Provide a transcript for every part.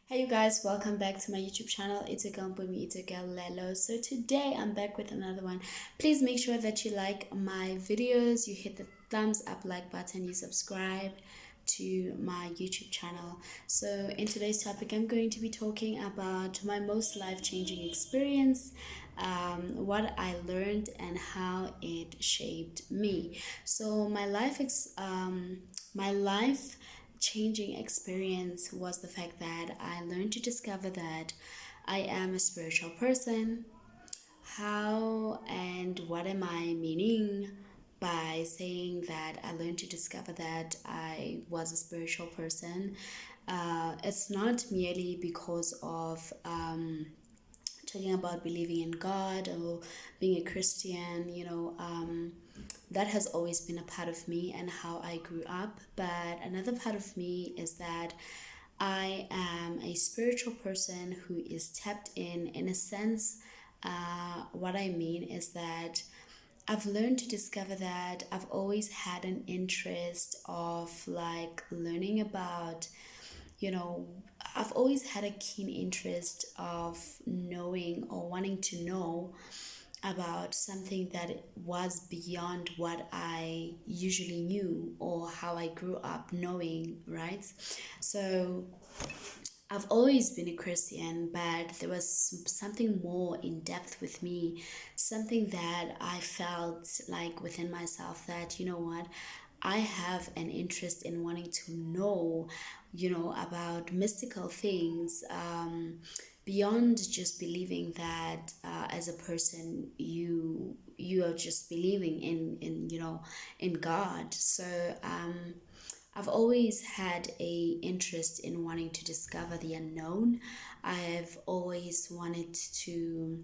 Hey you guys, welcome back to my YouTube channel. It's a Gampumi, it's a girl Lelo. So today I'm back with another one. Please make sure that you like my videos, you hit the thumbs up like button, you subscribe to my YouTube channel. So in today's topic, I'm going to be talking about my most life-changing experience, what I learned and how it shaped me. So my life changing experience was the fact that I learned to discover that I am a spiritual person. How and what am I meaning by saying that I learned to discover that I was a spiritual person? It's not merely because of talking about believing in God or being a Christian, that has always been a part of me and how I grew up. But another part of me is that I am a spiritual person who is tapped in a sense. What I mean is that I've learned to discover that I've always had an interest of like learning about, you know, I've always had a keen interest of knowing or wanting to know about something that was beyond what I usually knew or how I grew up knowing, right? So I've always been a Christian, but there was something more in depth with me, something that I felt like within myself that, you know what, I have an interest in wanting to know, about mystical things, beyond just believing that as a person you are just believing in God. So I've always had a interest in wanting to discover the unknown. I've always wanted to,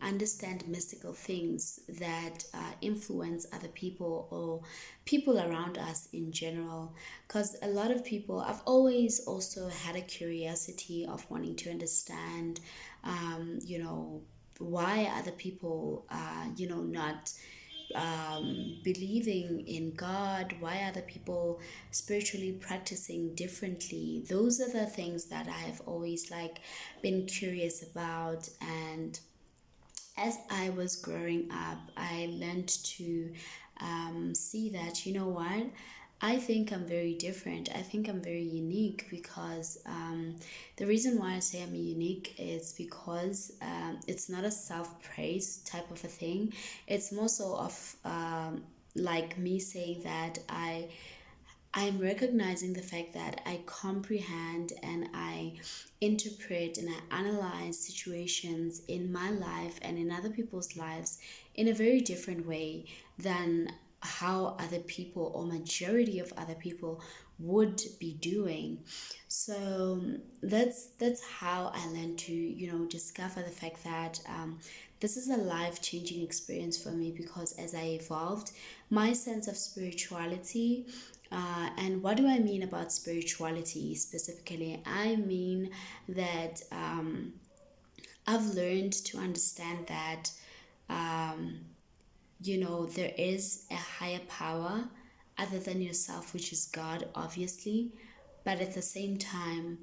understand mystical things that influence other people or people around us in general. Because a lot of people, I've always also had a curiosity of wanting to understand, why other people are, not believing in God, why other people spiritually practicing differently. Those are the things that I have always like been curious about. And as I was growing up, I learned to see that, you know what, I think I'm very different. I think I'm very unique because the reason why I say I'm unique is because it's not a self praise type of a thing. It's more so of like me saying that I'm recognizing the fact that I comprehend and I interpret and I analyze situations in my life and in other people's lives in a very different way than how other people or majority of other people would be doing. So that's how I learned to discover the fact that this is a life-changing experience for me, because as I evolved, my sense of spirituality, and what do I mean about spirituality specifically? I mean that I've learned to understand that there is a higher power other than yourself, which is God, obviously. But at the same time,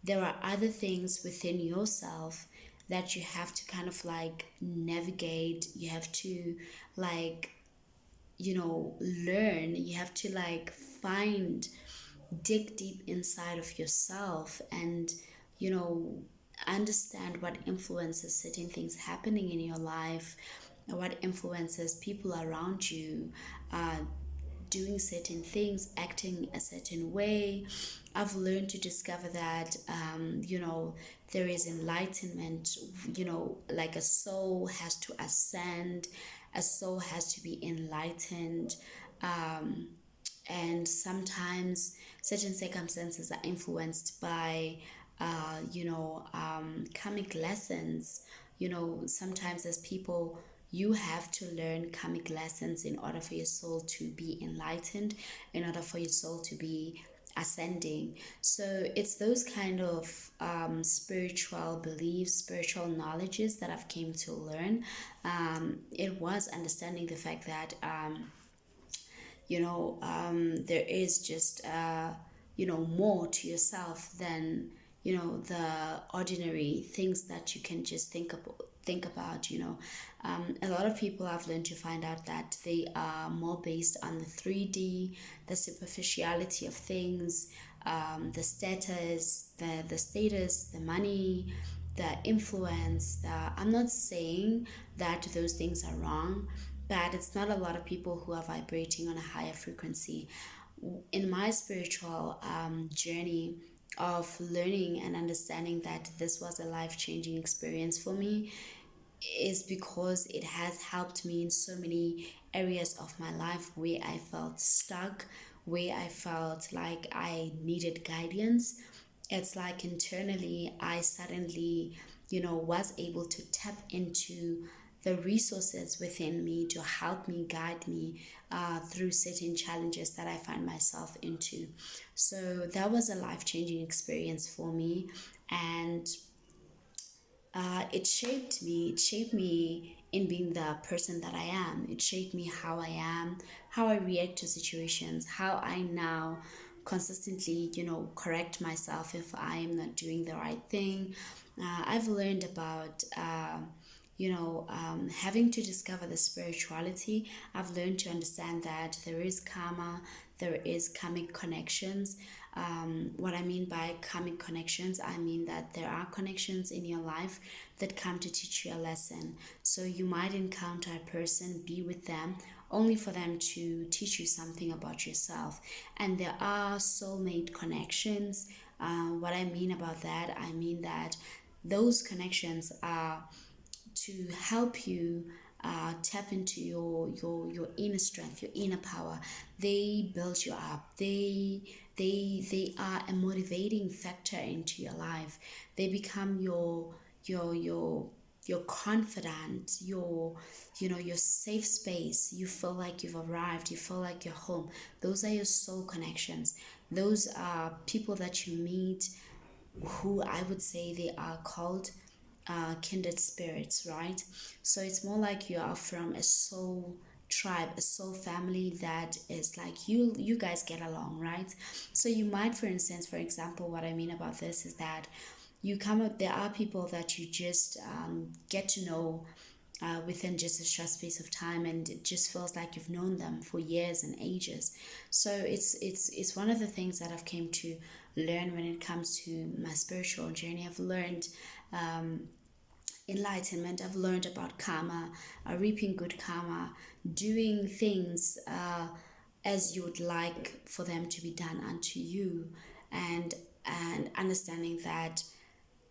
there are other things within yourself that you have to kind of like navigate. You have to like, learn. You have to like dig deep inside of yourself and, you know, understand what influences certain things happening in your life, what influences people around you, doing certain things, acting a certain way. I've learned to discover that, there is enlightenment, like a soul has to ascend, a soul has to be enlightened. And sometimes certain circumstances are influenced by karmic lessons. Sometimes as people, you have to learn karmic lessons in order for your soul to be enlightened, in order for your soul to be ascending. So it's those kind of spiritual beliefs, spiritual knowledges that I've came to learn. It was understanding the fact that there is just more to yourself than the ordinary things that you can just think about. A lot of people I've learned to find out that they are more based on the 3D, the superficiality of things, the status, the money, the influence. I'm not saying that those things are wrong, but it's not a lot of people who are vibrating on a higher frequency. In my spiritual journey of learning and understanding that this was a life-changing experience for me, is because it has helped me in so many areas of my life where I felt stuck, where I felt like I needed guidance. It's like internally I suddenly, was able to tap into the resources within me to help me, guide me through certain challenges that I find myself into. So that was a life-changing experience for me, and it shaped me in being the person that I am. It shaped me how I am, how I react to situations, how I now consistently, correct myself if I am not doing the right thing. I've learned about having to discover the spirituality. I've learned to understand that there is karma, there is karmic connections. What I mean by karmic connections, I mean that there are connections in your life that come to teach you a lesson. So you might encounter a person, be with them, only for them to teach you something about yourself. And there are soulmate connections. What I mean about that, I mean that those connections are to help you tap into your inner strength, your inner power. They build you up. They are a motivating factor into your life. They become your confidant, your safe space. You feel like you've arrived, you feel like you're home. Those are your soul connections. Those are people that you meet who I would say they are called kindred spirits, right? So it's more like you are from a soul tribe, a soul family that is like you guys get along, right? So you might, for example, what I mean about this is that there are people that you just get to know within just a short space of time, and it just feels like you've known them for years and ages. So it's one of the things that I've came to learn when it comes to my spiritual journey. I've learned enlightenment. I've learned about karma, reaping good karma, doing things as you would like for them to be done unto you, and understanding that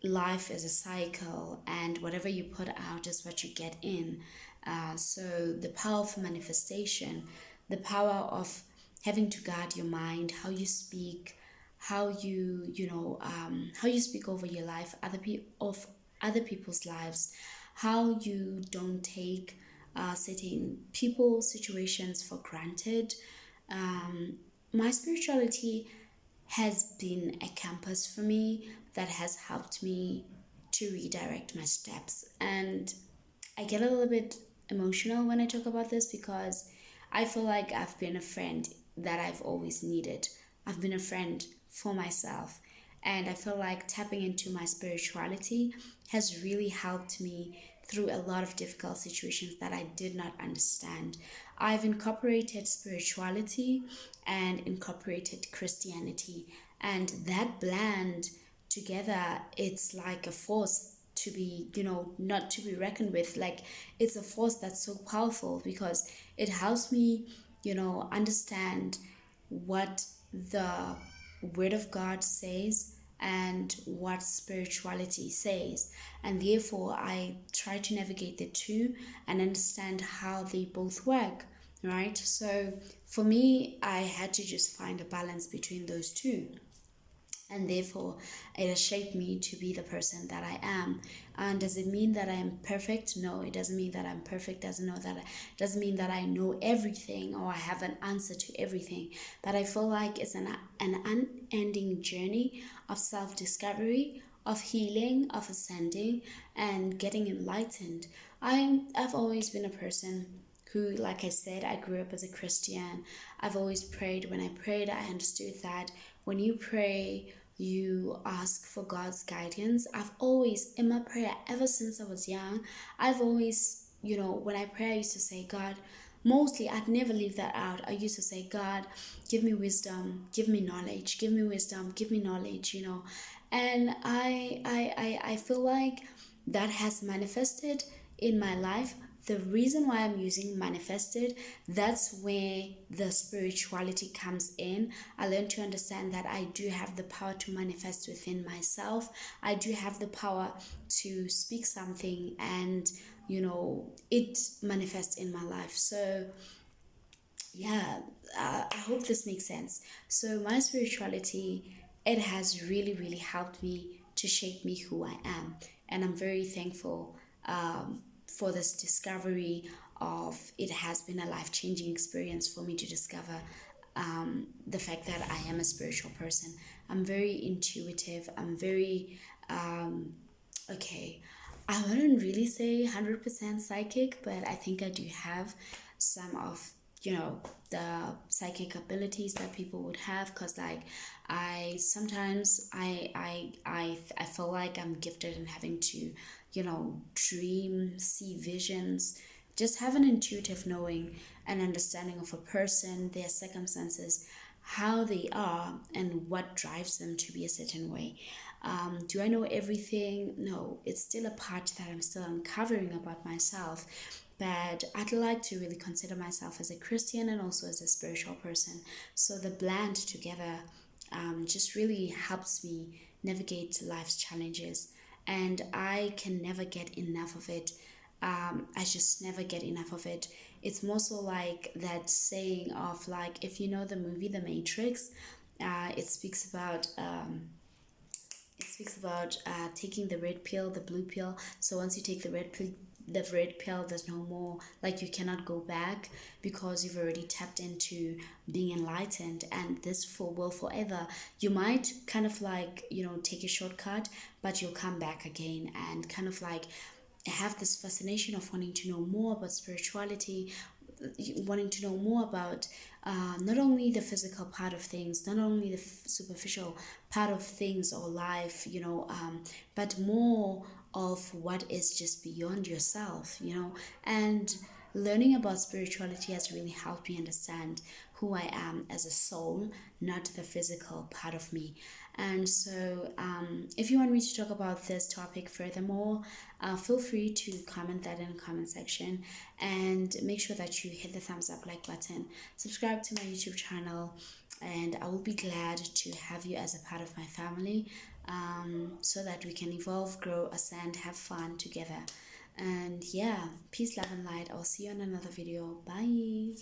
life is a cycle, and whatever you put out is what you get in. So the power of manifestation, the power of having to guard your mind, how you speak, how how you speak over your life, other people's lives, how you don't take certain people, situations for granted. My spirituality has been a compass for me that has helped me to redirect my steps. And I get a little bit emotional when I talk about this because I feel like I've been a friend that I've always needed. I've been a friend for myself. And I feel like tapping into my spirituality has really helped me through a lot of difficult situations that I did not understand. I've incorporated spirituality and incorporated Christianity, and that blend together, it's like a force to be, not to be reckoned with. Like, it's a force that's so powerful because it helps me, understand what the word of God says and what spirituality says, and therefore I try to navigate the two and understand how they both work, right? So for me, I had to just find a balance between those two, and therefore it has shaped me to be the person that I am. And does it mean that I'm perfect? No, it doesn't mean that I'm perfect. Doesn't mean that I know everything or I have an answer to everything. But I feel like it's an unending journey of self-discovery, of healing, of ascending, and getting enlightened. I've always been a person who, like I said, I grew up as a Christian. I've always prayed. When I prayed, I understood that when you pray, you ask for God's guidance. I've always, in my prayer, ever since I was young, I've always, when I pray, I used to say, God, mostly I'd never leave that out. I used to say, God, give me wisdom, give me knowledge, give me wisdom, give me knowledge, and I feel like that has manifested in my life. The reason why I'm using manifested, that's where the spirituality comes in. I learned to understand that I do have the power to manifest within myself. I do have the power to speak something and it manifests in my life. So yeah, I hope this makes sense. So my spirituality, it has really really helped me to shape me who I am, and I'm very thankful for this discovery of it. Has been a life-changing experience for me to discover the fact that I am a spiritual person. I'm very intuitive. I'm very okay, I wouldn't really say 100% psychic, but I think I do have some of, the psychic abilities that people would have. Because like I sometimes I feel like I'm gifted in having to, dream, see visions, just have an intuitive knowing and understanding of a person, their circumstances, how they are, and what drives them to be a certain way. Do I know everything? No, it's still a part that I'm still uncovering about myself. But I'd like to really consider myself as a Christian and also as a spiritual person. So the blend together just really helps me navigate life's challenges. And I can never get enough of it. I just never get enough of it. It's more so like that saying of like, if you know the movie The Matrix, it speaks about taking the red pill, the blue pill. So once you take the red pill, there's no more, like, you cannot go back because you've already tapped into being enlightened, and this for will forever. You might kind of like, take a shortcut, but you'll come back again and kind of like have this fascination of wanting to know more about spirituality, wanting to know more about not only the physical part of things, not only the superficial part of things or life, but more of what is just beyond yourself, and learning about spirituality has really helped me understand who I am as a soul, not the physical part of me. And so, if you want me to talk about this topic furthermore, feel free to comment that in the comment section, and make sure that you hit the thumbs up like button, subscribe to my YouTube channel, and I will be glad to have you as a part of my family, so that we can evolve, grow, ascend, have fun together. And yeah, peace, love, and light. I'll see you on another video. Bye.